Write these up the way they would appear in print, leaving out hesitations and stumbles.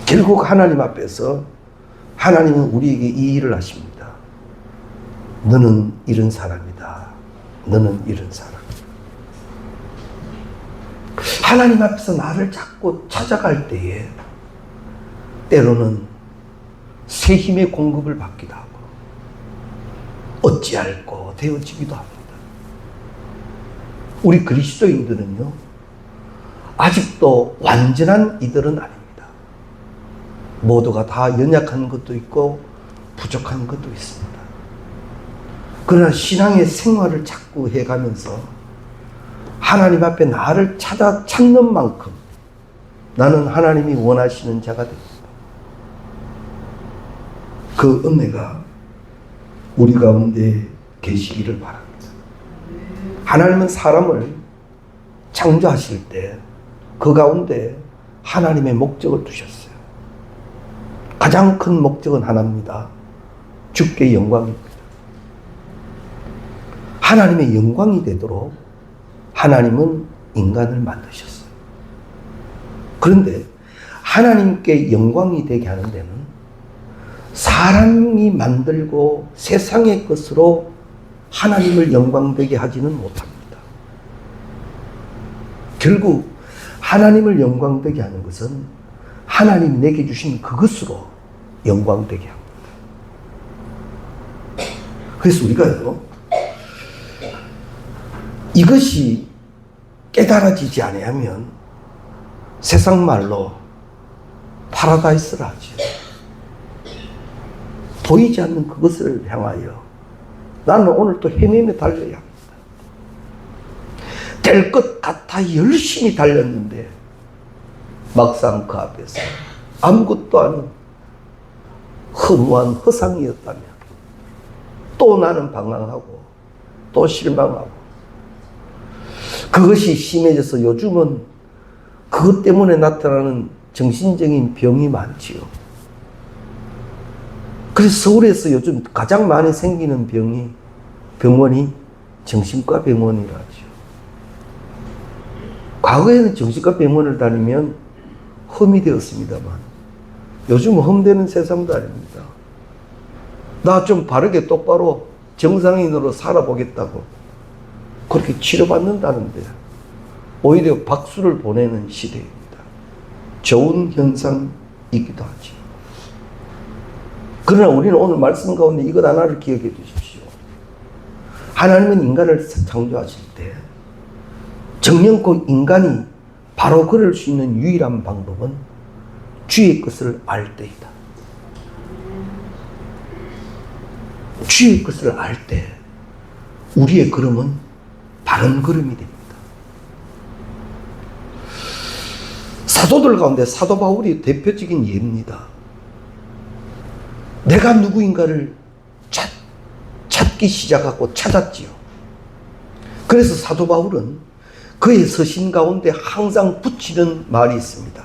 결국 하나님 앞에서 하나님은 우리에게 이 일을 하십니다. 너는 이런 사람이다. 너는 이런 사람. 하나님 앞에서 나를 자꾸 찾아갈 때에 때로는 새 힘의 공급을 받기도 하고 어찌할꼬 되어지기도 합니다. 우리 그리스도인들은요, 아직도 완전한 이들은 아닙니다. 모두가 다 연약한 것도 있고 부족한 것도 있습니다. 그러나 신앙의 생활을 자꾸 해가면서 하나님 앞에 나를 찾는 만큼 나는 하나님이 원하시는 자가 됩니다. 그 은혜가 우리 가운데 계시기를 바랍니다. 하나님은 사람을 창조하실 때 그 가운데 하나님의 목적을 두셨어요. 가장 큰 목적은 하나입니다. 주께 영광입니다. 하나님의 영광이 되도록 하나님은 인간을 만드셨어요. 그런데 하나님께 영광이 되게 하는 데는 사람이 만들고 세상의 것으로 하나님을 영광되게 하지는 못합니다. 결국 하나님을 영광되게 하는 것은 하나님이 내게 주신 그것으로 영광되게 합니다. 그래서 우리가요, 이것이 깨달아지지 아니하면 세상 말로 파라다이스라 하죠. 보이지 않는 그것을 향하여 나는 오늘 또 헤매며 달려야 합니다. 될 것 같아 열심히 달렸는데 막상 그 앞에서 아무것도 아닌 허무한 허상이었다면 또 나는 방황하고 또 실망하고, 그것이 심해져서 요즘은 그것 때문에 나타나는 정신적인 병이 많지요. 그래서 서울에서 요즘 가장 많이 생기는 병원이 정신과 병원이라 하죠. 과거에는 정신과 병원을 다니면 험이 되었습니다만 요즘은 험되는 세상도 아닙니다. 나 좀 바르게 똑바로 정상인으로 살아보겠다고 그렇게 치료받는다는데 오히려 박수를 보내는 시대입니다. 좋은 현상이기도 하죠. 그러나 우리는 오늘 말씀 가운데 이것 하나를 기억해 주십시오. 하나님은 인간을 창조하실 때 정령껏 인간이 바로 그럴 수 있는 유일한 방법은 주의 것을 알 때이다. 주의 것을 알 때 우리의 걸음은 바른 걸음이 됩니다. 사도들 가운데 사도 바울이 대표적인 예입니다. 내가 누구인가를 찾기 시작하고 찾았지요. 그래서 사도 바울은 그의 서신 가운데 항상 붙이는 말이 있습니다.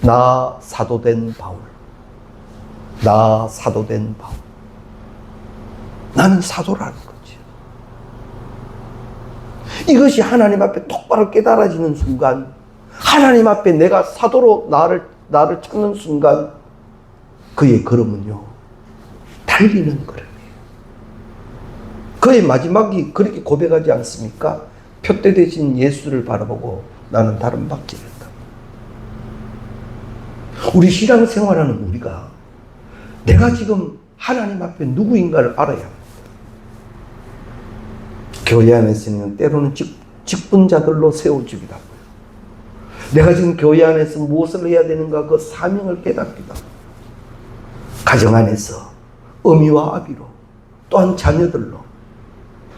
나 사도된 바울. 나 사도된 바울. 나는 사도라는 거죠. 이것이 하나님 앞에 똑바로 깨달아지는 순간, 하나님 앞에 내가 사도로 나를 찾는 순간 그의 걸음은요, 달리는 걸음이에요. 그의 마지막이 그렇게 고백하지 않습니까? 표대 대신 예수를 바라보고 나는 다른 밖에 없다. 우리 신앙생활하는 우리가 내가 지금 하나님 앞에 누구인가를 알아야 합니다. 교회 안에서는 때로는 직분자들로 세워주기도 하고요. 내가 지금 교회 안에서 무엇을 해야 되는가 그 사명을 깨닫기도 하고, 가정 안에서 어미와 아비로, 또한 자녀들로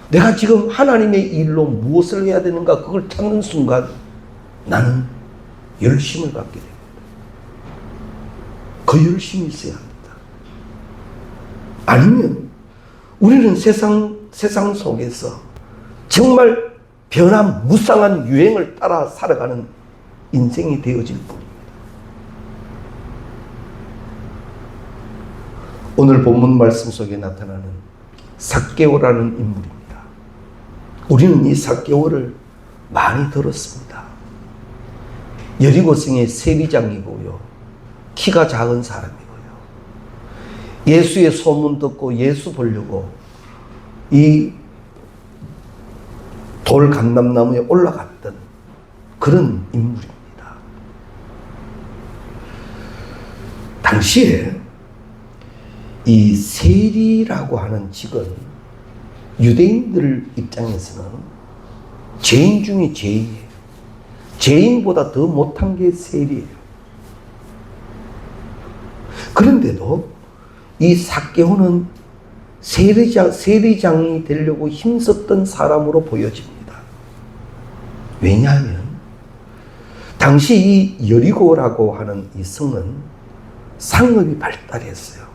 내가 지금 하나님의 일로 무엇을 해야 되는가 그걸 찾는 순간 나는 열심을 갖게 됩니다. 그 열심이 있어야 합니다. 아니면 우리는 세상 속에서 정말 변화무쌍한 유행을 따라 살아가는 인생이 되어질 뿐입니다. 오늘 본문 말씀 속에 나타나는 삭개오라는 인물입니다. 우리는 이 삭개오를 많이 들었습니다. 여리고성의 세리장이고요, 키가 작은 사람이고요. 예수의 소문 듣고 예수 보려고 이 돌 감람나무에 올라갔던 그런 인물입니다. 당시에 이 세리라고 하는 직은 유대인들 입장에서는 죄인 중에 죄인이에요. 죄인보다 더 못한 게 세리예요. 그런데도 이 삭개오는 세리장이 되려고 힘썼던 사람으로 보여집니다. 왜냐하면 당시 이 여리고라고 하는 이 성은 상업이 발달했어요.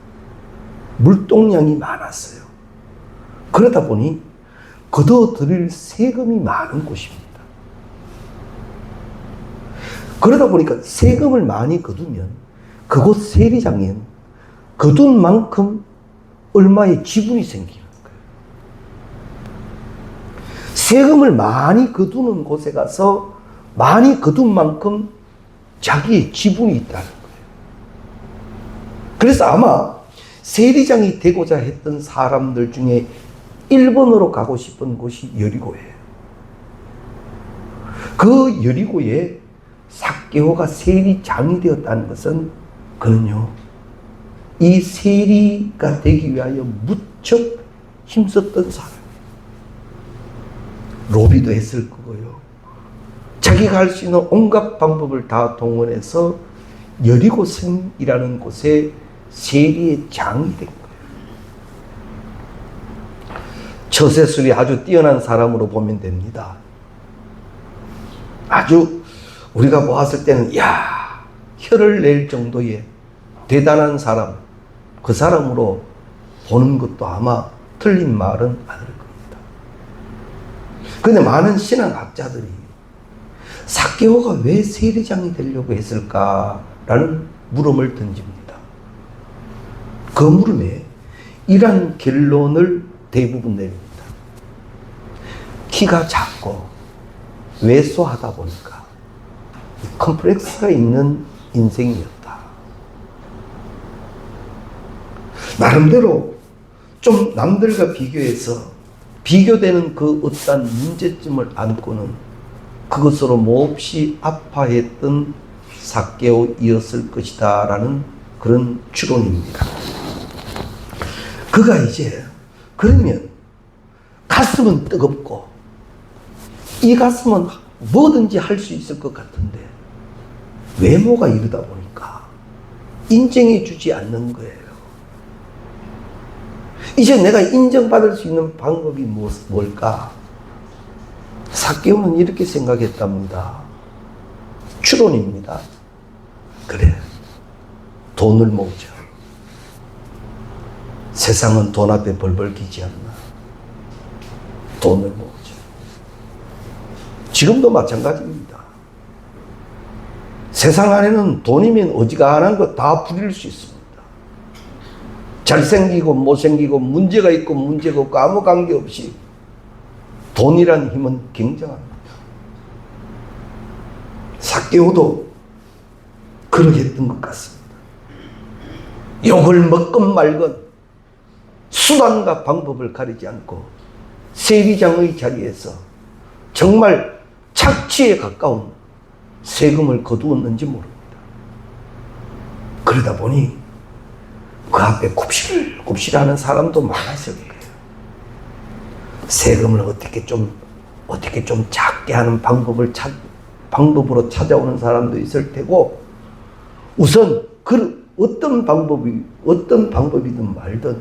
물동량이 많았어요. 그러다 보니 거둬들일 세금이 많은 곳입니다. 그러다 보니까 세금을 많이 거두면 그곳 세리장엔 거둔 만큼 얼마의 지분이 생기는 거예요. 세금을 많이 거두는 곳에 가서 많이 거둔 만큼 자기의 지분이 있다는 거예요. 그래서 아마 세리장이 되고자 했던 사람들 중에 1번으로 가고 싶은 곳이 여리고예요. 그 여리고에 삭개오가 세리장이 되었다는 것은 그는요, 이 세리가 되기 위하여 무척 힘썼던 사람이에요. 로비도 했을 거고요. 자기가 할 수 있는 온갖 방법을 다 동원해서 여리고성이라는 곳에 세리의 장이 된 거예요. 처세술이 아주 뛰어난 사람으로 보면 됩니다. 아주 우리가 보았을 때는 혀를 낼 정도의 대단한 사람, 그 사람으로 보는 것도 아마 틀린 말은 아닐 겁니다. 그런데 많은 신앙학자들이 삭개오가 왜 세리장이 되려고 했을까라는 물음을 던집니다. 그 물음에 이러한 결론을 대부분 내립니다. 키가 작고 왜소하다 보니까 컴플렉스가 있는 인생이었다. 나름대로 좀 남들과 비교해서 비교되는 그 어떤 문제점을 안고는 그것으로 몹시 아파했던 삭개오이었을 것이다 라는 그런 추론입니다. 그가 이제 그러면 가슴은 뜨겁고 이 가슴은 뭐든지 할 수 있을 것 같은데 외모가 이러다 보니까 인정해 주지 않는 거예요. 이제 내가 인정받을 수 있는 방법이 뭘까? 삭개오는 이렇게 생각했답니다. 추론입니다. 그래, 돈을 모으자. 세상은 돈 앞에 벌벌 기지 않나. 돈을 모으자. 지금도 마찬가지입니다. 세상 안에는 돈이면 어지간한 거 다 부릴 수 있습니다. 잘생기고 못생기고 문제가 있고 문제가 없고 아무 관계없이 돈이란 힘은 굉장합니다. 삭개오도 그러했던 것 같습니다. 욕을 먹건 말건 수단과 방법을 가리지 않고 세리장의 자리에서 정말 착취에 가까운 세금을 거두었는지 모릅니다. 그러다 보니 그 앞에 굽실굽실하는 사람도 많았을 거예요. 세금을 어떻게 좀 작게 하는 방법으로 찾아오는 사람도 있을 테고, 우선 그 어떤 방법이든 말든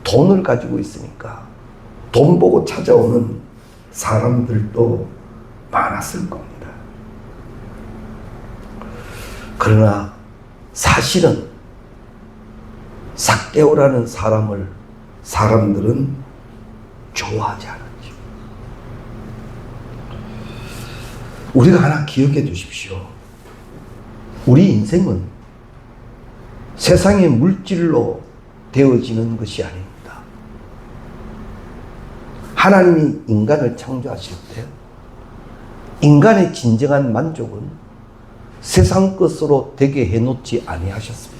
돈을 가지고 있으니까 돈 보고 찾아오는 사람들도 많았을 겁니다. 그러나 사실은 삭개오라는 사람들은 좋아하지 않았죠. 우리가 하나 기억해 두십시오. 우리 인생은 세상의 물질로 되어지는 것이 아닙니다. 하나님이 인간을 창조하실 때 인간의 진정한 만족은 세상 것으로 되게 해놓지 아니하셨습니다.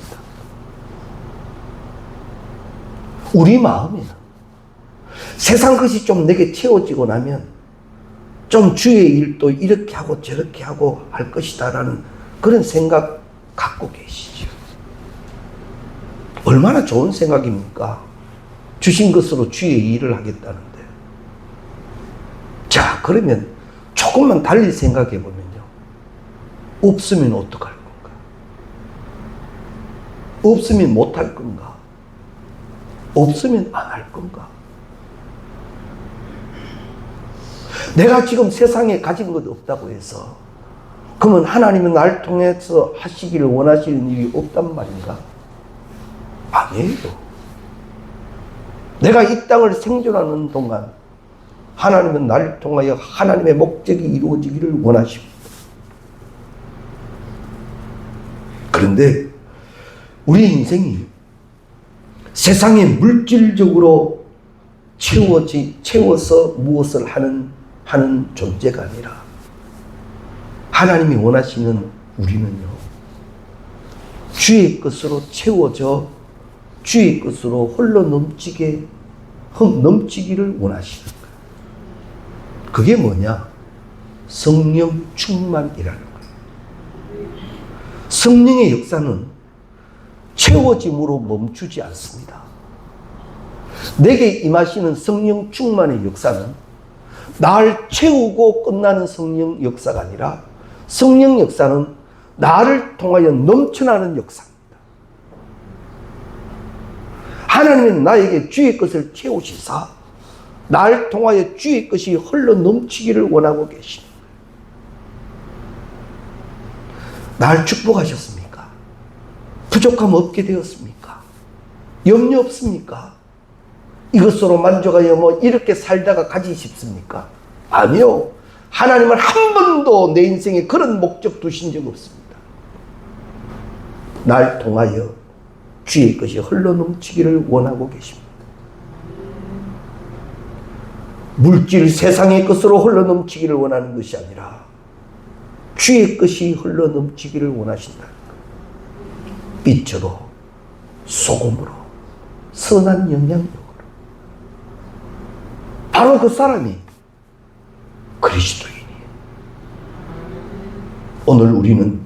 우리 마음에는 세상 것이 좀 내게 채워지고 나면 좀 주의 일도 이렇게 하고 저렇게 하고 할 것이다라는 그런 생각 갖고 계시죠. 얼마나 좋은 생각입니까? 주신 것으로 주의 일을 하겠다는데. 자, 그러면 조금만 달리 생각해 보면요. 없으면 어떡할 건가? 없으면 못할 건가? 없으면 안 할 건가? 내가 지금 세상에 가진 것 없다고 해서 그러면 하나님은 나를 통해서 하시기를 원하시는 일이 없단 말인가? 아니에요. 내가 이 땅을 생존하는 동안 하나님은 나를 통하여 하나님의 목적이 이루어지기를 원하십니다. 그런데 우리 인생이 세상에 물질적으로 채워서 무엇을 하는 존재가 아니라 하나님이 원하시는 우리는요, 주의 것으로 채워져 주의 것으로 홀로 넘치기를 원하시는 거예요. 그게 뭐냐? 성령 충만이라는 거예요. 성령의 역사는 채워짐으로 멈추지 않습니다. 내게 임하시는 성령 충만의 역사는 나를 채우고 끝나는 성령 역사가 아니라 성령 역사는 나를 통하여 넘쳐나는 역사입니다. 하나님은 나에게 주의 것을 채우시사 나를 통하여 주의 것이 흘러 넘치기를 원하고 계십니다. 날 축복하셨습니까? 부족함 없게 되었습니까? 염려 없습니까? 이것으로 만족하여 이렇게 살다가 가지 싶습니까? 아니요. 하나님은 한 번도 내 인생에 그런 목적 두신 적 없습니다. 날 통하여 주의 것이 흘러넘치기를 원하고 계십니다. 물질 세상의 것으로 흘러넘치기를 원하는 것이 아니라 주의 것이 흘러넘치기를 원하신다. 빛으로, 소금으로, 선한 영향력으로. 바로 그 사람이 그리스도인이에요. 오늘 우리는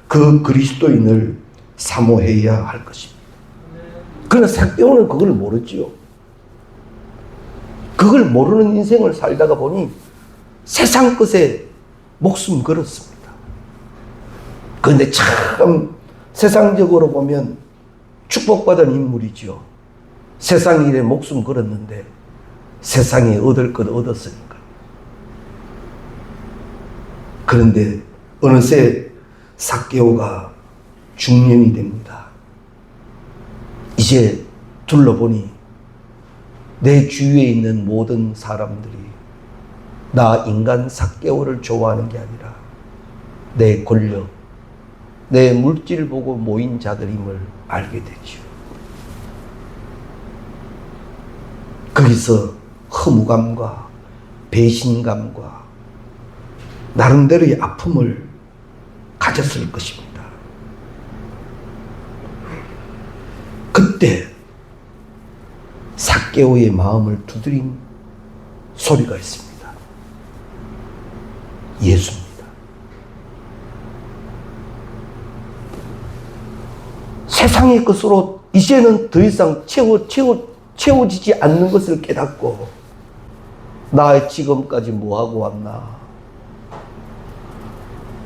그 그리스도인을 사모해야 할 것입니다. 그러나 삭개오는 그걸 모르지요. 그걸 모르는 인생을 살다가 보니 세상 것에 목숨 걸었습니다. 그런데 참 세상적으로 보면 축복받은 인물이죠. 세상 일에 목숨 걸었는데 세상에 얻을 것 얻었으니까. 그런데 어느새 삭개오가 중년이 됩니다. 이제 둘러보니 내 주위에 있는 모든 사람들이 나 인간 삭개오를 좋아하는 게 아니라 내 권력, 내 물질 보고 모인 자들임을 알게 되죠. 거기서 허무감과 배신감과 나름대로의 아픔을 가졌을 것입니다. 그때 삭개오의 마음을 두드린 소리가 있습니다. 예수입니다. 세상의 것으로 이제는 더 이상 채워지지 않는 것을 깨닫고 나 지금까지 뭐하고 왔나?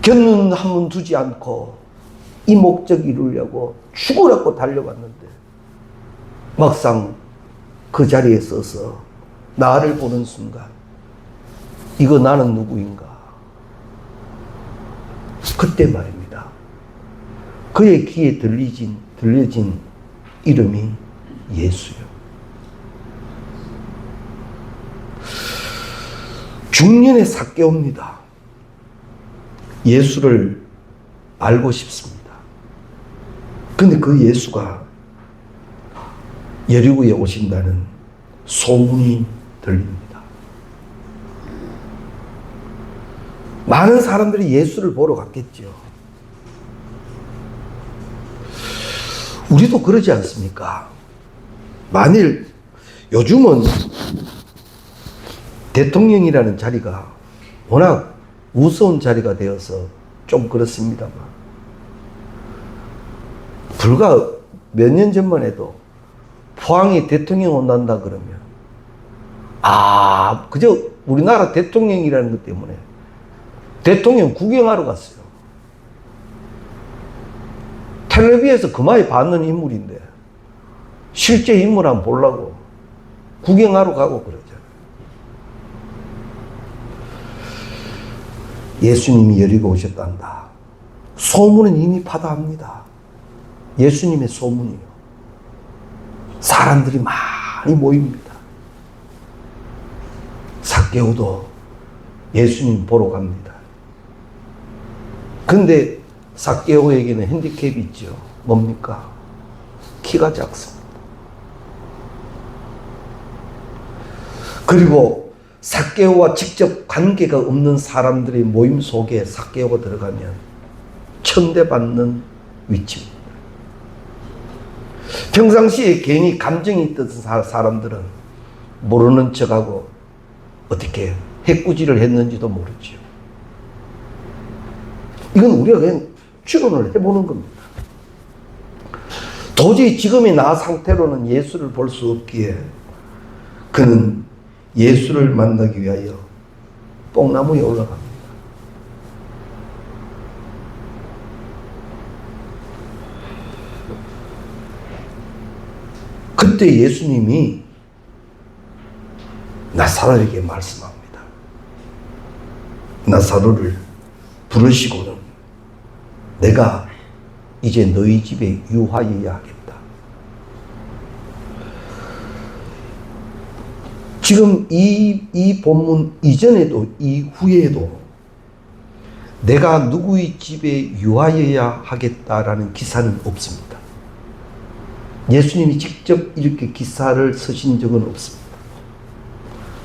견눈 한 번 두지 않고 이 목적 이루려고 죽으라고 달려갔는데 막상 그 자리에 서서 나를 보는 순간 이거 나는 누구인가? 그때 말입니다. 그의 귀에 들려진 이름이 예수요. 중년의 삭개오입니다. 예수를 알고 싶습니다. 근데 그 예수가 여리고에 오신다는 소문이 들립니다. 많은 사람들이 예수를 보러 갔겠죠. 우리도 그러지 않습니까? 만일 요즘은 대통령이라는 자리가 워낙 무서운 자리가 되어서 좀 그렇습니다만, 불과 몇 년 전만 해도 포항에 대통령 온단다 그러면 그저 우리나라 대통령이라는 것 때문에 대통령 구경하러 갔어요. 텔레비에서 그마에 받는 인물인데 실제 인물 한번 보려고 구경하러 가고 그러잖아요. 예수님이 여리고 오셨단다. 소문은 이미 파다합니다. 예수님의 소문이요. 사람들이 많이 모입니다. 삭개오도 예수님 보러 갑니다. 근데 삭개오에게는 핸디캡이 있죠. 뭡니까? 키가 작습니다. 그리고 삭개오와 직접 관계가 없는 사람들의 모임 속에 삭개오가 들어가면 천대받는 위치입니다. 평상시에 괜히 감정이 있던 사람들은 모르는 척하고 어떻게 해꾸지를 했는지도 모르죠. 이건 우리가 그냥 추론을 해보는 겁니다. 도저히 지금의 나 상태로는 예수를 볼 수 없기에 그는 예수를 만나기 위하여 뽕나무에 올라갑니다. 그때 예수님이 나사로에게 말씀합니다. 나사로를 부르시고는 내가 이제 너희 집에 유하여야 하겠다. 지금 이 본문 이전에도 이후에도 내가 누구의 집에 유하여야 하겠다라는 기사는 없습니다. 예수님이 직접 이렇게 기사를 쓰신 적은 없습니다.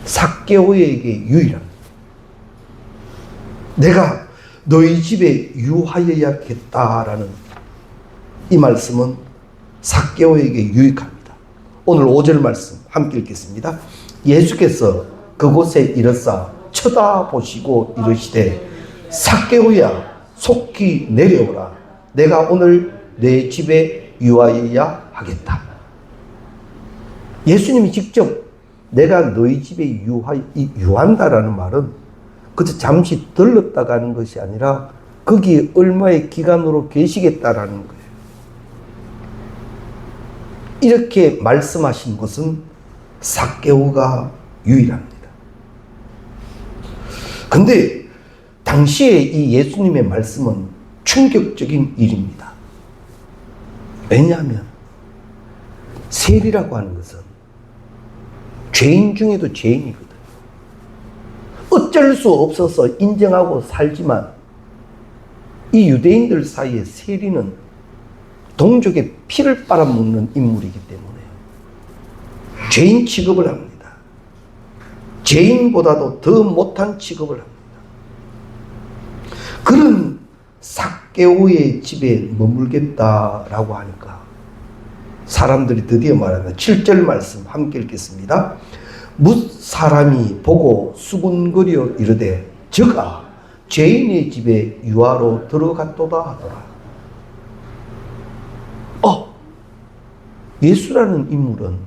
삭개오에게 유일합니다. 내가 너희 집에 유하여야겠다라는 이 말씀은 삭개오에게 유익합니다. 오늘 5절 말씀 함께 읽겠습니다. 예수께서 그곳에 이르사 쳐다보시고 이르시되 삭개오야 속히 내려오라. 내가 오늘 내 집에 유하여야 하겠다. 예수님이 직접 내가 너희 집에 유한다라는 말은 그저 잠시 들렀다가 하는 것이 아니라 거기에 얼마의 기간으로 계시겠다라는 거예요. 이렇게 말씀하신 것은 삭개오가 유일합니다. 근데 당시에 이 예수님의 말씀은 충격적인 일입니다. 왜냐하면 세리라고 하는 것은 죄인 중에도 죄인이거든요. 어쩔 수 없어서 인정하고 살지만 이 유대인들 사이에 세리는 동족의 피를 빨아먹는 인물이기 때문에 죄인 취급을 합니다. 죄인보다도 더 못한 취급을 합니다. 그런 삭개오의 집에 머물겠다라고 하니까 사람들이 드디어 말하는 7절 말씀 함께 읽겠습니다. 뭇 사람이 보고 수군거려 이르되 저가 죄인의 집에 유하로 들어갔도다 하더라. 예수라는 인물은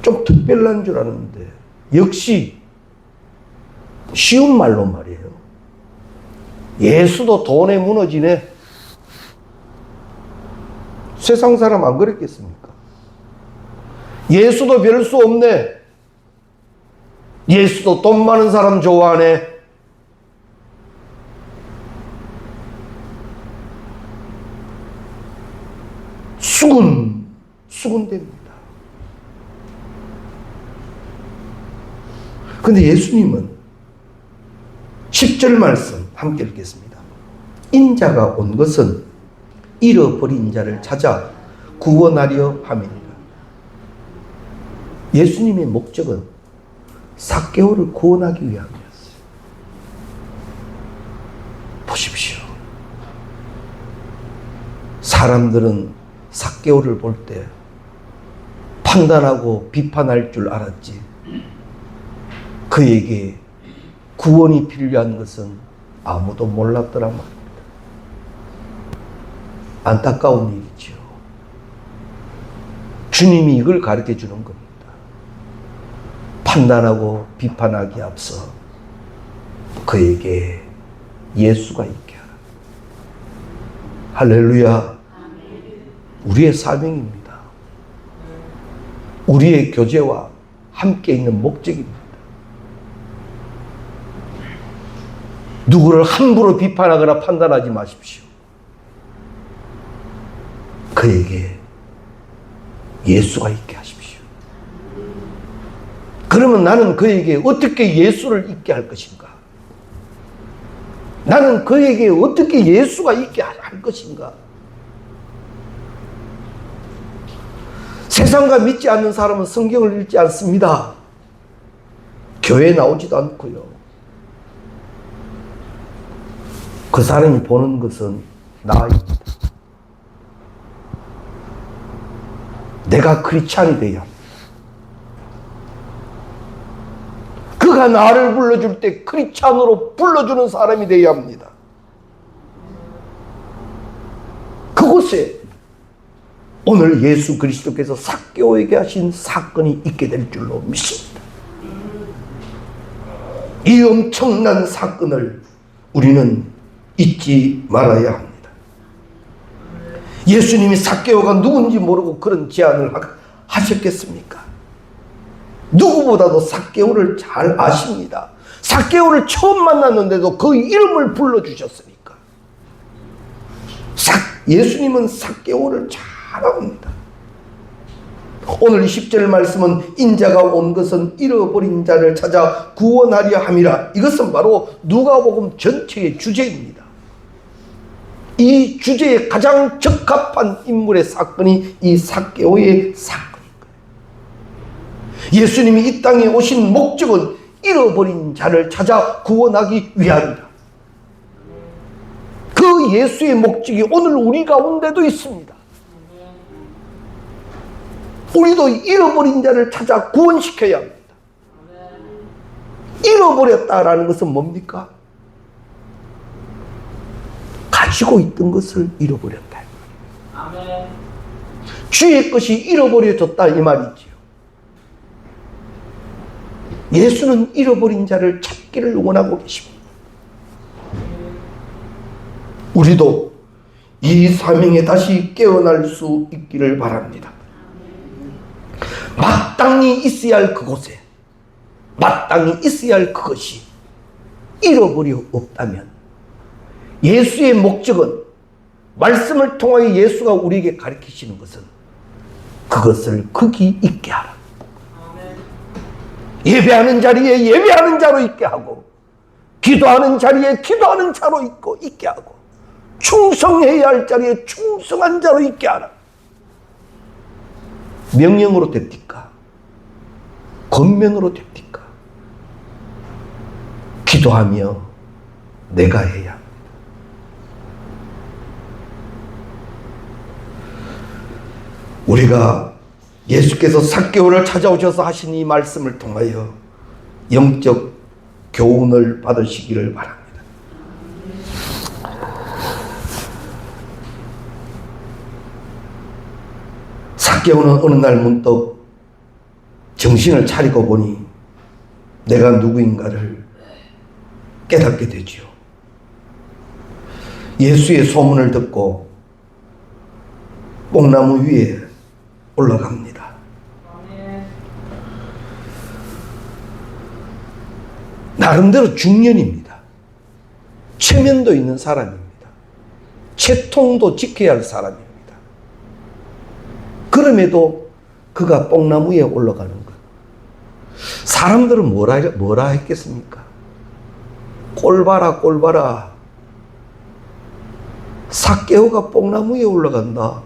좀 특별한 줄 알았는데 역시 쉬운 말로 말이에요. 예수도 돈에 무너지네. 세상 사람 안 그랬겠습니까? 예수도 별 수 없네. 예수도 돈 많은 사람 좋아하네. 수군됩니다. 근데 예수님은 10절 말씀 함께 읽겠습니다. 인자가 온 것은 잃어버린 자를 찾아 구원하려 함이니라. 예수님의 목적은 삭개오를 구원하기 위함이었어요. 보십시오. 사람들은 삭개오를 볼 때 판단하고 비판할 줄 알았지. 그에게 구원이 필요한 것은 아무도 몰랐더라 말입니다. 안타까운 일이죠. 주님이 이걸 가르쳐 주는 겁니다. 판단하고 비판하기에 앞서 그에게 예수가 있게 하라. 할렐루야. 우리의 사명입니다. 우리의 교제와 함께 있는 목적입니다. 누구를 함부로 비판하거나 판단하지 마십시오. 그에게 예수가 있게 하십시오. 그러면 나는 그에게 어떻게 예수를 있게 할 것인가? 나는 그에게 어떻게 예수가 있게 할 것인가? 세상과 믿지 않는 사람은 성경을 읽지 않습니다. 교회에 나오지도 않고요. 그 사람이 보는 것은 나입니다. 내가 크리스찬이 되어야 합니다. 그가 나를 불러줄 때 크리스찬으로 불러주는 사람이 되어야 합니다. 그곳에 오늘 예수 그리스도께서 삭개오에게 하신 사건이 있게 될 줄로 믿습니다. 이 엄청난 사건을 우리는 잊지 말아야 합니다. 예수님이 삭개오가 누군지 모르고 그런 제안을 하셨겠습니까? 누구보다도 삭개오를 잘 아십니다. 삭개오를 처음 만났는데도 그 이름을 불러주셨으니까. 예수님은 삭개오를 잘 알아옵니다. 오늘 10절 말씀은 인자가 온 것은 잃어버린 자를 찾아 구원하려 함이라. 이것은 바로 누가복음 전체의 주제입니다. 이 주제에 가장 적합한 인물의 사건이 이 삭개오의 사건인 거예요. 예수님이 이 땅에 오신 목적은 잃어버린 자를 찾아 구원하기 위함이다. 그 예수의 목적이 오늘 우리 가운데도 있습니다. 우리도 잃어버린 자를 찾아 구원시켜야 합니다. 잃어버렸다라는 것은 뭡니까? 가지고 있던 것을 잃어버렸다. 아멘. 주의 것이 잃어버려졌다 이 말이지요. 예수는 잃어버린 자를 찾기를 원하고 계십니다. 우리도 이 사명에 다시 깨어날 수 있기를 바랍니다. 마땅히 있어야 할 그곳에, 마땅히 있어야 할 그것이 잃어버려 없다면 예수의 목적은, 말씀을 통하여 예수가 우리에게 가르치시는 것은 그것을 거기 있게 하라. 예배하는 자리에 예배하는 자로 있게 하고, 기도하는 자리에 기도하는 자로 있게 하고, 충성해야 할 자리에 충성한 자로 있게 하라. 명령으로 됩니까? 권면으로 됩니까? 기도하며 내가 해야 합니다. 우리가 예수께서 삭개오를 찾아오셔서 하신 이 말씀을 통하여 영적 교훈을 받으시기를 바랍니다. 삭개오는 어느 날 문득 정신을 차리고 보니 내가 누구인가를 깨닫게 되지요. 예수의 소문을 듣고 뽕나무 위에 올라갑니다. 나름대로 중년입니다. 체면도 있는 사람입니다. 채통도 지켜야 할 사람입니다. 그럼에도 그가 뽕나무에 올라가는 것. 사람들은 뭐라 했겠습니까? 꼴 봐라, 꼴 봐라. 삭개오가 뽕나무에 올라간다.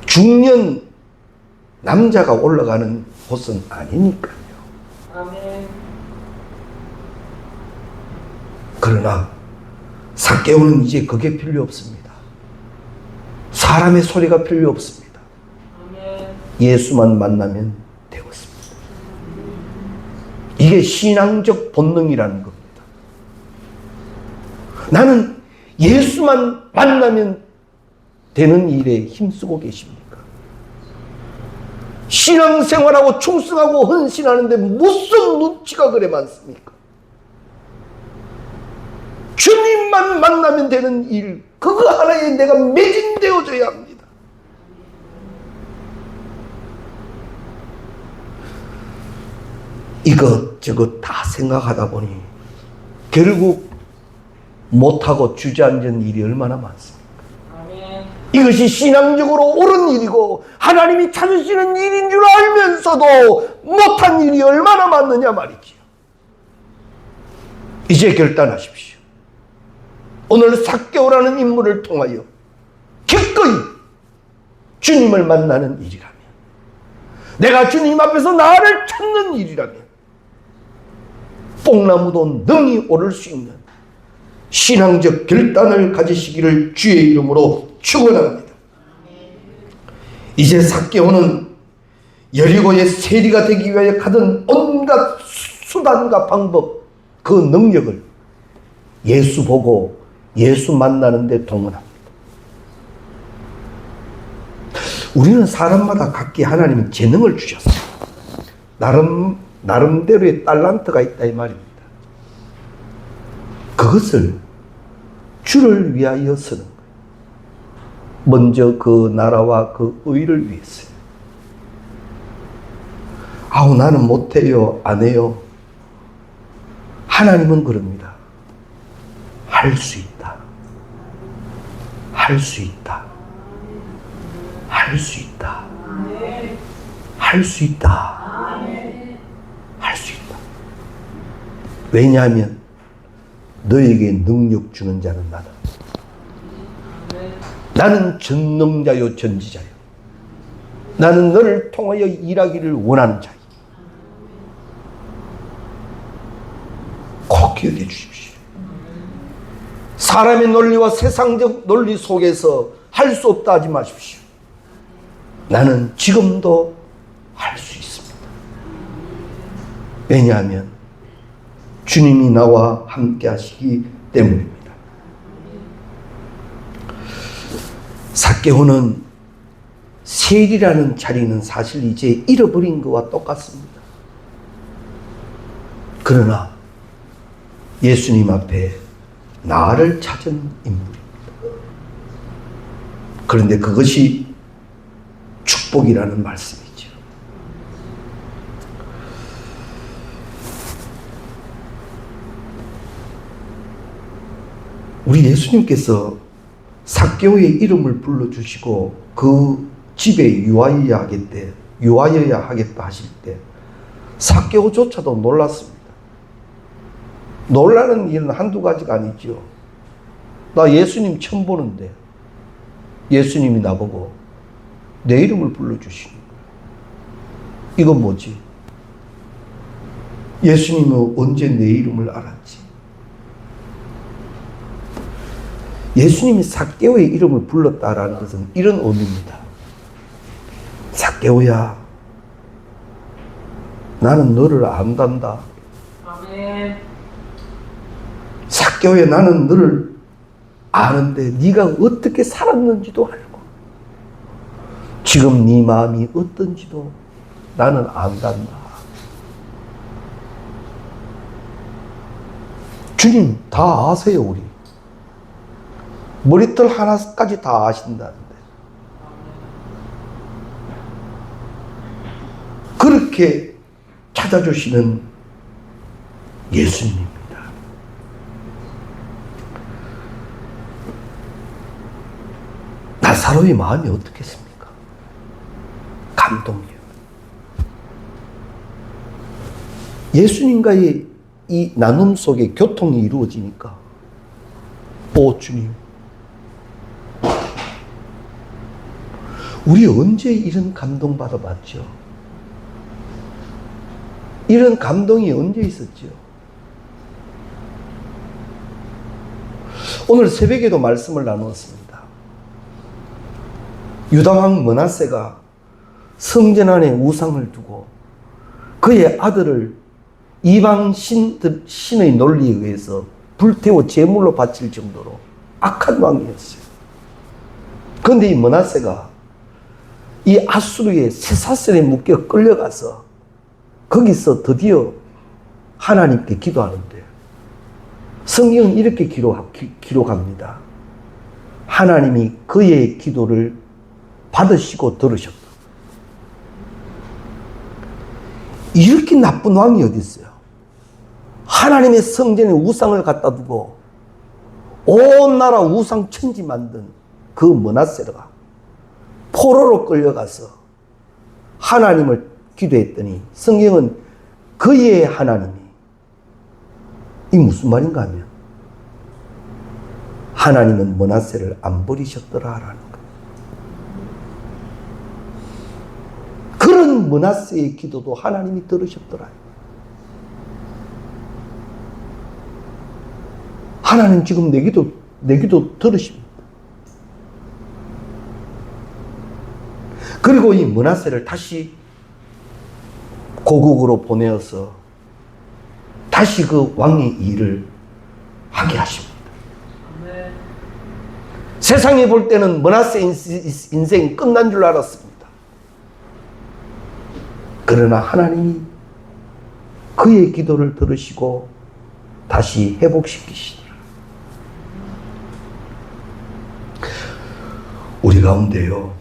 중년 남자가 올라가는 곳은 아니니까요. 아멘. 그러나 삭개오는 이제 그게 필요 없습니다. 사람의 소리가 필요 없습니다. 예수만 만나면 되었습니다. 이게 신앙적 본능이라는 겁니다. 나는 예수만 만나면 되는 일에 힘쓰고 계십니까? 신앙생활하고 충성하고 헌신하는데 무슨 눈치가 그래 많습니까? 주님만 만나면 되는 일, 그거 하나에 내가 매진되어져야 합니다. 이것저것 다 생각하다 보니 결국 못하고 주저앉은 일이 얼마나 많습니까? 이것이 신앙적으로 옳은 일이고 하나님이 찾으시는 일인 줄 알면서도 못한 일이 얼마나 많느냐 말이지요. 이제 결단하십시오. 오늘 삭개오라는 인물을 통하여 기꺼이 주님을 만나는 일이라면, 내가 주님 앞에서 나를 찾는 일이라면 뽕나무도 능히 오를 수 있는 신앙적 결단을 가지시기를 주의 이름으로 축원합니다. 이제 삭개오는 여리고의 세리가 되기 위하여 가던 온갖 수단과 방법, 그 능력을 예수 보고 예수 만나는 데 동원합니다. 우리는 사람마다 각기 하나님이 재능을 주셨어요. 나름대로의 달란트가 있다 이 말입니다. 그것을 주를 위하여 쓰는 거예요. 먼저 그 나라와 그 의를 위해서요. 아우 나는 못해요, 안 해요. 하나님은 그럽니다. 할 수 있다. 할 수 있다. 할 수 있다. 할 수 있다. 할 수 있다. 왜냐하면 너에게 능력 주는 자는 나다. 나는 전능자요 전지자요. 나는 너를 통하여 일하기를 원하는 자요. 꼭 기억해 주십시오. 사람의 논리와 세상적 논리 속에서 할 수 없다 하지 마십시오. 나는 지금도 할 수 있습니다. 왜냐하면 주님이 나와 함께 하시기 때문입니다. 삭개오는 세리라는 자리는 사실 이제 잃어버린 것과 똑같습니다. 그러나 예수님 앞에 나를 찾은 인물입니다. 그런데 그것이 축복이라는 말씀이죠. 우리 예수님께서 삭개오의 이름을 불러주시고 그 집에 유하여야 하겠다 하실 때 삭개오조차도 놀랐습니다. 놀라는 일은 한두 가지가 아니죠. 나 예수님 처음 보는데 예수님이 나보고 내 이름을 불러주시는 거예요. 이건 뭐지? 예수님은 언제 내 이름을 알았지? 예수님이 삭개오의 이름을 불렀다라는 것은 이런 의미입니다. 삭개오야, 나는 너를 안단다. 아멘. 삭개오야, 나는 너를 아는데 네가 어떻게 살았는지도 알고 지금 네 마음이 어떤지도 나는 안단다. 주님 다 아세요. 우리 머리털 하나까지 다 아신다는데 그렇게 찾아주시는 예수님입니다. 나사로의 마음이 어떻겠습니까? 감동이에요. 예수님과의 이 나눔 속에 교통이 이루어지니까 오 주님, 우리 언제 이런 감동 받아봤죠? 이런 감동이 언제 있었죠? 오늘 새벽에도 말씀을 나누었습니다. 유다왕 므낫세가 성전 안에 우상을 두고 그의 아들을 이방 신의 논리에 의해서 불태워 제물로 바칠 정도로 악한 왕이었어요. 그런데 이 므낫세가 이 아수르의 쇠사슬에 묶여 끌려가서 거기서 드디어 하나님께 기도하는데 성경은 이렇게 기록합니다. 하나님이 그의 기도를 받으시고 들으셨다. 이렇게 나쁜 왕이 어디 있어요? 하나님의 성전에 우상을 갖다 두고 온 나라 우상 천지 만든 그 므낫세가 포로로 끌려가서 하나님을 기도했더니 성경은 그의 하나님이, 이 무슨 말인가 하면 하나님은 므낫세를 안 버리셨더라라는 거예요. 그런 므낫세의 기도도 하나님이 들으셨더라. 하나님 지금 내 기도 들으십니다. 그리고 이 므낫세를 다시 고국으로 보내어서 다시 그 왕의 일을 하게 하십니다. 세상이 볼 때는 므낫세 인생이 끝난 줄 알았습니다. 그러나 하나님이 그의 기도를 들으시고 다시 회복시키시더라. 우리 가운데요,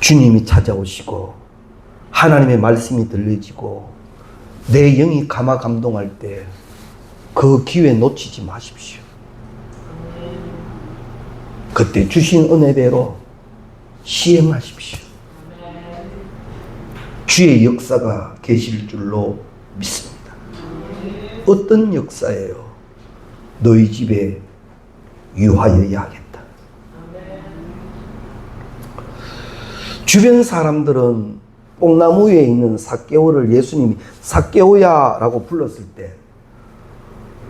주님이 찾아오시고 하나님의 말씀이 들려지고 내 영이 감화 감동할 때 그 기회 놓치지 마십시오. 그때 주신 은혜대로 시행하십시오. 주의 역사가 계실 줄로 믿습니다. 어떤 역사예요? 너희 집에 유하여야 하겠다. 주변 사람들은 뽕나무 위에 있는 삭개오를 예수님이 삭개오야라고 불렀을 때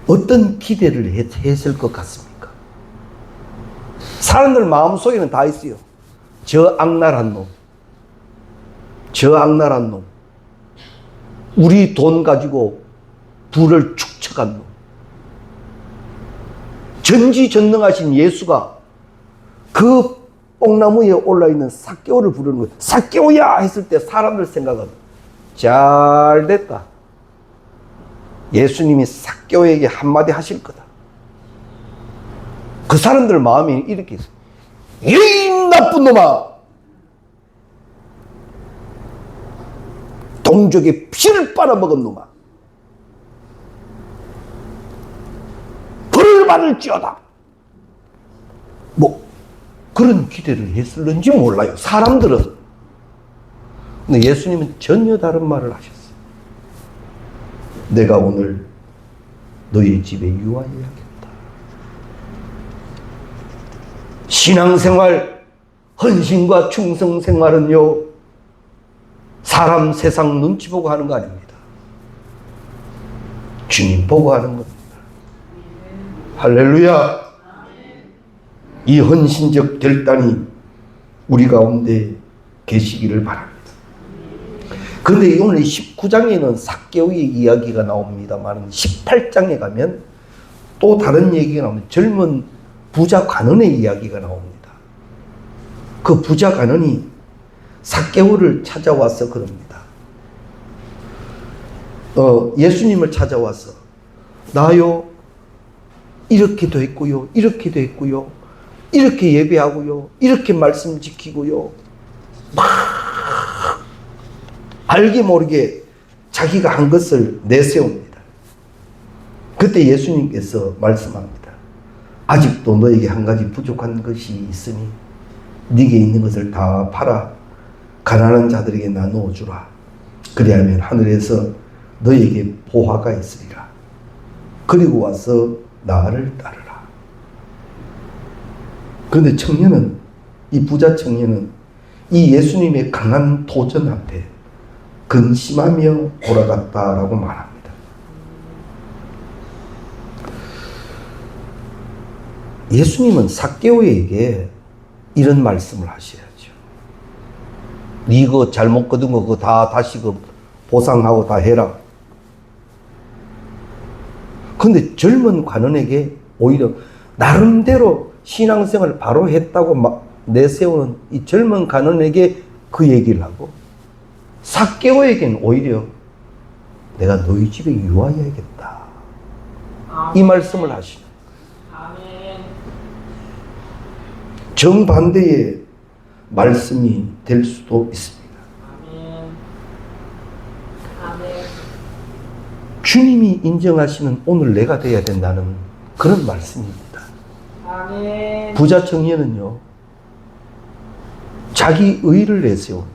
어떤 기대를 했을 것 같습니까? 사람들 마음속에는 다 있어요. 저 악랄한 놈, 저 악랄한 놈, 우리 돈 가지고 부를 축적한 놈, 전지전능하신 예수가 그 뽕나무에 올라있는 삭개오를 부르는 거예요. 삭개오야 했을 때 사람들 생각은 잘 됐다. 예수님이 삭개오에게 한마디 하실 거다. 그 사람들 마음이 이렇게 있어요. 이 나쁜 놈아! 동족의 피를 빨아먹은 놈아! 벌을 받을지어다! 뭐 그런 기대를 했을는지 몰라요. 사람들은. 근데 예수님은 전혀 다른 말을 하셨어요. 내가 오늘 너희 집에 유하여야겠다. 신앙생활, 헌신과 충성생활은요, 사람 세상 눈치 보고 하는 거 아닙니다. 주님 보고 하는 겁니다. 할렐루야. 이 헌신적 결단이 우리 가운데 계시기를 바랍니다. 그런데 오늘 19장에는 삭개오의 이야기가 나옵니다만 18장에 가면 또 다른 얘기가 나옵니다. 젊은 부자 관원의 이야기가 나옵니다. 그 부자 관원이 삭개오를 찾아와서 그럽니다. 예수님을 찾아와서 나요 이렇게도 했고요, 이렇게도 했고요, 이렇게 예배하고요, 이렇게 말씀 지키고요, 막 알게 모르게 자기가 한 것을 내세웁니다. 그때 예수님께서 말씀합니다. 아직도 너에게 한 가지 부족한 것이 있으니 네게 있는 것을 다 팔아 가난한 자들에게 나누어 주라. 그리하면 하늘에서 너에게 보화가 있으리라. 그리고 와서 나를 따르라. 그런데 청년은, 이 부자 청년은 이 예수님의 강한 도전 앞에 근심하며 돌아갔다라고 말합니다. 예수님은 삭개오에게 이런 말씀을 하셔야죠. 니 그 잘못 거둔 거 그거 다 다시 그 보상하고 다 해라. 근데 젊은 관원에게 오히려 나름대로 신앙생활을 바로 했다고 막 내세우는 이 젊은 관원에게 그 얘기를 하고, 삭개오에게는 오히려 내가 너희 집에 유하여야겠다. 이 말씀을 하시는. 정반대의 말씀이 될 수도 있습니다. 주님이 인정하시는 오늘 내가 되어야 된다는 그런 말씀입니다. 부자 청년은요, 자기 의를 내세우는 거예요.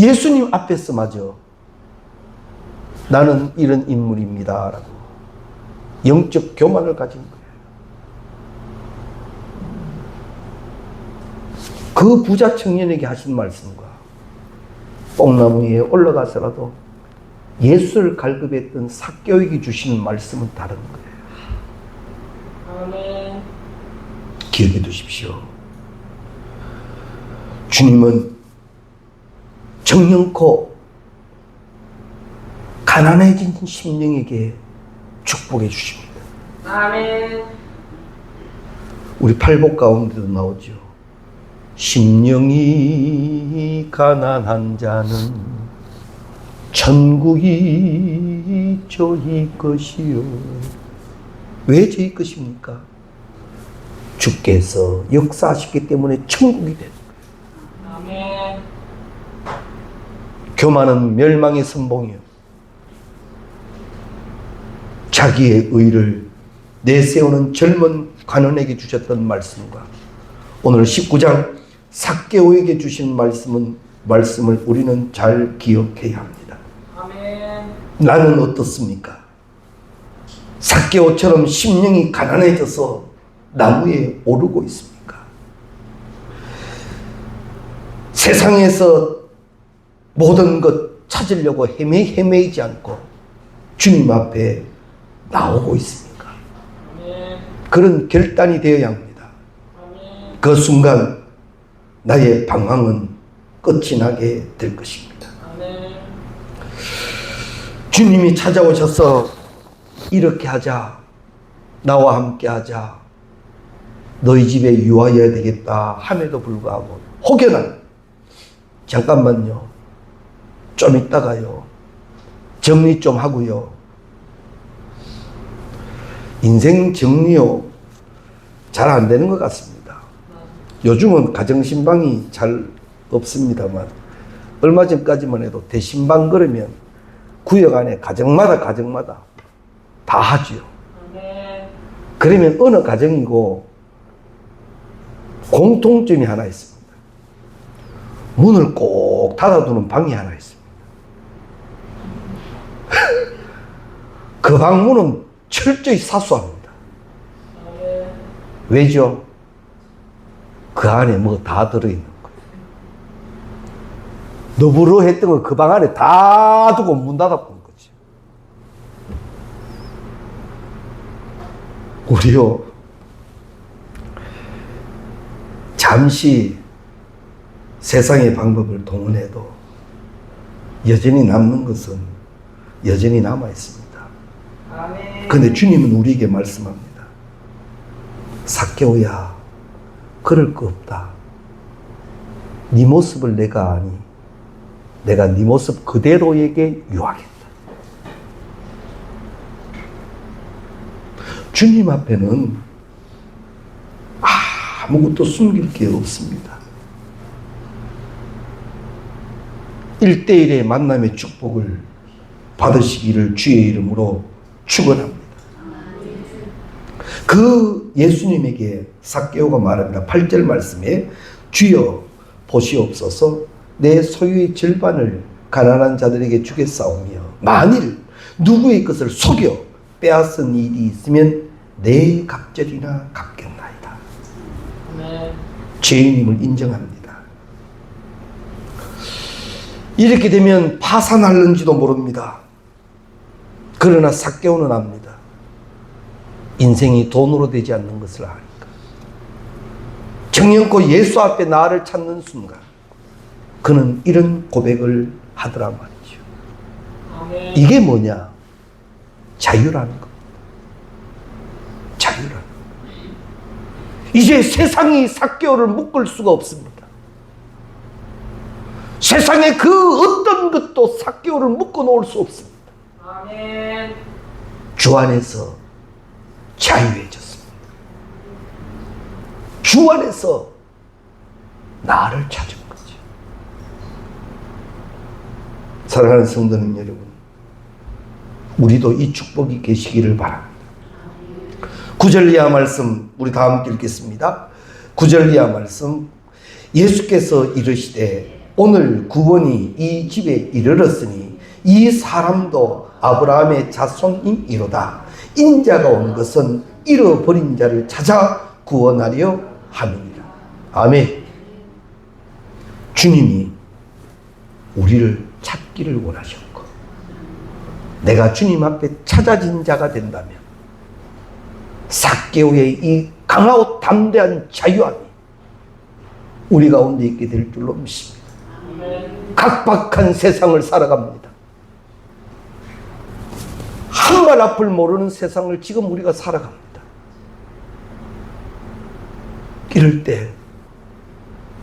예수님 앞에서 마저 나는 이런 인물입니다 라고 영적 교만을 가진 거예요. 그 부자 청년에게 하신 말씀과 뽕나무 위에 올라가서라도 예수를 갈급했던 삭개오에게 주시는 말씀은 다른 거예요. 아멘. 기억해 두십시오. 주님은 정령코 가난해진 심령에게 축복해 주십니다. 아멘. 우리 팔복 가운데도 나오죠. 심령이 가난한 자는 천국이 저희 것이요. 왜 저희 것입니까? 주께서 역사하시기 때문에 천국이 되는 거예요. 아멘. 교만은 멸망의 선봉이요. 자기의 의를 내세우는 젊은 관원에게 주셨던 말씀과 오늘 19장 삭개오에게 주신 말씀을 우리는 잘 기억해야 합니다. 아멘. 나는 어떻습니까? 삭개오처럼 심령이 가난해져서 나무에 오르고 있습니까? 세상에서 모든 것 찾으려고 헤매이지 않고 주님 앞에 나오고 있습니까? 아멘. 그런 결단이 되어야 합니다. 아멘. 그 순간 나의 방황은 끝이 나게 될 것입니다. 아멘. 주님이 찾아오셔서 이렇게 하자, 나와 함께 하자, 너희 집에 유하여야 되겠다 함에도 불구하고 혹여나 잠깐만요, 좀 있다가요, 정리 좀 하고요. 인생 정리요, 잘 안 되는 것 같습니다. 요즘은 가정신방이 잘 없습니다만 얼마 전까지만 해도 대신방 그러면 구역 안에 가정마다 다 하죠. 그러면 어느 가정이고 공통점이 하나 있습니다. 문을 꼭 닫아두는 방이 하나 있습니다. 그 방 문은 철저히 사수합니다. 왜죠? 그 안에 뭐 다 들어있는 거예요. 너부러 했던 거 그 방 안에 다 두고 문 닫아본 거지. 우리요, 잠시 세상의 방법을 동원해도 여전히 남는 것은 여전히 남아 있습니다. 그런데 주님은 우리에게 말씀합니다. 삭개오야, 그럴 거 없다. 네 모습을 내가 아니, 내가 네 모습 그대로에게 유하겠다. 주님 앞에는 아무것도 숨길 게 없습니다. 1대1의 만남의 축복을 받으시기를 주의 이름으로 축원합니다. 그 예수님에게 삭개오가 말합니다. 8절 말씀에 주여 보시옵소서, 내 소유의 절반을 가난한 자들에게 주겠사오며 만일 누구의 것을 속여 빼앗은 일이 있으면 내 갑절이나 갚겠나이다. 네. 죄인임을 인정합니다. 이렇게 되면 파산할는지도 모릅니다. 그러나 삭개오는 압니다. 인생이 돈으로 되지 않는 것을 아니까. 정령코 예수 앞에 나를 찾는 순간 그는 이런 고백을 하더라 말이죠. 이게 뭐냐? 자유라는 것. 자유라는 것. 이제 세상이 삭개오를 묶을 수가 없습니다. 세상에 그 어떤 것도 삭개오를 묶어 놓을 수 없습니다. 아멘. 주 안에서 자유해졌습니다. 주 안에서 나를 찾은 거죠. 사랑하는 성도님 여러분, 우리도 이 축복이 계시기를 바랍니다. 9절 이하 말씀 우리 다 함께 읽겠습니다. 9절 이하 말씀, 예수께서 이르시되 오늘 구원이 이 집에 이르렀으니 이 사람도 아브라함의 자손이로다. 인자가 온 것은 잃어버린 자를 찾아 구원하려 함이니라. 아멘. 주님이 우리를 찾기를 원하셨고, 내가 주님 앞에 찾아진 자가 된다면 삭개오의 이 강하고 담대한 자유함이 우리 가운데 있게 될 줄로 믿습니다. 각박한 세상을 살아갑니다. 한 발 앞을 모르는 세상을 지금 우리가 살아갑니다. 이럴 때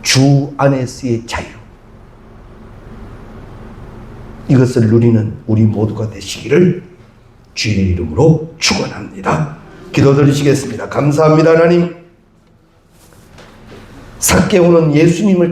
주 안에서의 자유, 이것을 누리는 우리 모두가 되시기를 주의 이름으로 축원합니다. 기도드리시겠습니다. 감사합니다. 하나님, 삭개오는 예수님을